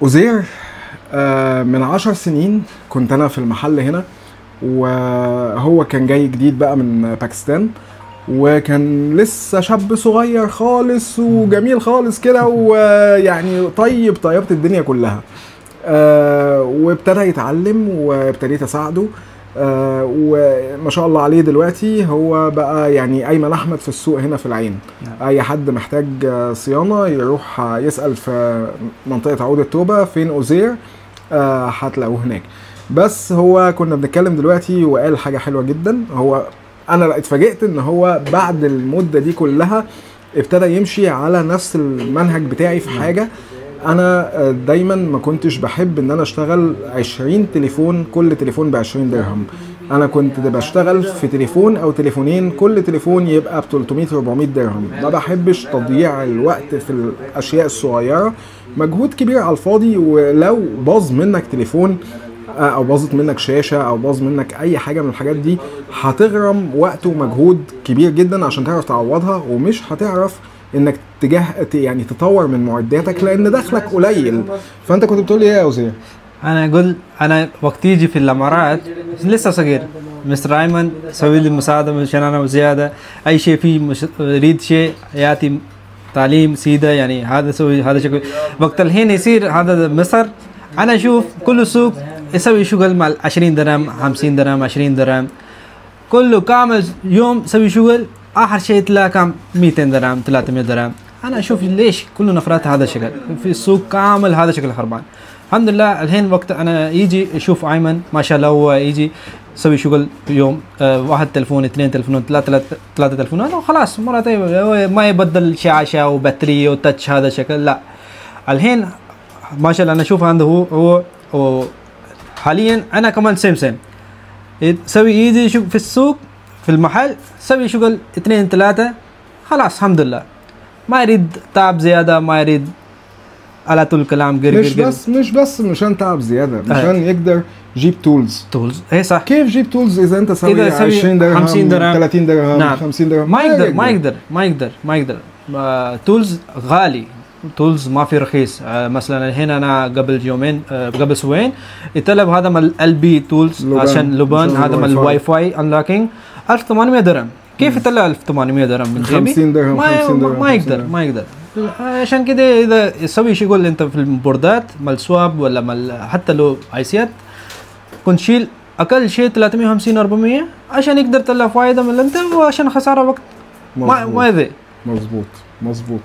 أزير، من 10 سنين كنت أنا في المحل هنا، وهو كان جاي جديد بقى من باكستان، وكان لسه شاب صغير خالص وجميل خالص كده، ويعني طيبة الدنيا كلها. وابتدى يتعلم وابتديت اساعده. وما شاء الله عليه دلوقتي هو بقى يعني ايمن احمد في السوق هنا في العين. اي حد محتاج صيانه يروح يسال في منطقه عود التوبه فين أزير، هتلاقوه هناك. بس هو كنا بنتكلم دلوقتي وقال حاجه حلوه جدا. هو انا اتفاجئت ان هو بعد المده دي كلها ابتدى يمشي على نفس المنهج بتاعي في حاجه. انا دايما ما كنتش بحب ان انا اشتغل 20 تليفون، كل تليفون ب20 درهم. انا كنت بشتغل في تليفون او تليفونين، كل تليفون يبقى ب 300 400 درهم. ما بحبش تضييع الوقت في الاشياء الصغيره، مجهود كبير على الفاضي. ولو باظ منك تليفون او باظت منك شاشه او باظ منك اي حاجه من الحاجات دي، هتغرم وقت ومجهود كبير جدا عشان تعرف تعوضها، ومش هتعرف انك يعني تطور من معداتك لان دخلك قليل. فانت كنت بتقول ايه يا أزير؟ انا اقول انا وقت يجي في الامارات لسه صغير، مستر ايمن سوي لي مساعده عشان انا وزياده اي شيء فيه يريد شيء ياتي تعليم سيده، يعني هذا سوي هذا شيء. وقت الحين يصير هذا مصر، انا اشوف كل سوق يسوي شغل مع 20 درهم 50 درهم 20 درهم، كله كامل يوم سوي شغل، اخر شيء تلاقي كم 200 درهم 300 درهم. انا اشوف ليش كل نفرات هذا الشكل في السوق كامل، هذا شكل خربان. الحمد لله الحين وقت انا يجي اشوف ايمن ما شاء الله هو يجي يسوي شغل يوم، واحد تلفون اثنين تلفونات ثلاثة تلفونات وخلاص مرة طيبة، ما يبدل شاشة وبطارية وتاتش هذا الشكل، لا. الحين ما شاء الله انا اشوف عنده هو حاليا انا كمان سيم سوي يجي يشوف في السوق في المحل سوي شغل اثنين ثلاثة خلاص الحمد لله، ما يريد تعب زيادة، ما يريد على طول كلام مش بس مشان تعب زيادة، مشان يقدر يجيب تولز. ايه صح. كيف جيب تولز اذا انت سوي 20 درهم 50 درهم 30 درهم نعم. 50 درهم ما يقدر تولز غالي، تولز ما في رخيص. مثلا هنا انا قبل يومين قبل اسبوعين يطلب هذا من البي تولز عشان لبنان، هذا من الواي فاي انلوكينج 1800 درهم. كيف يطلع 1800 درهم من جيبي؟ 50 درهم ما يقدر. عشان كده اذا يسوي شغل انت في البوردات مال سواب ولا مال حتى لو ايسيات كنت شيل اقل شيء 350 400 عشان يقدر يطلع فايده من انت، وعشان خساره وقت ما يضيع. مظبوط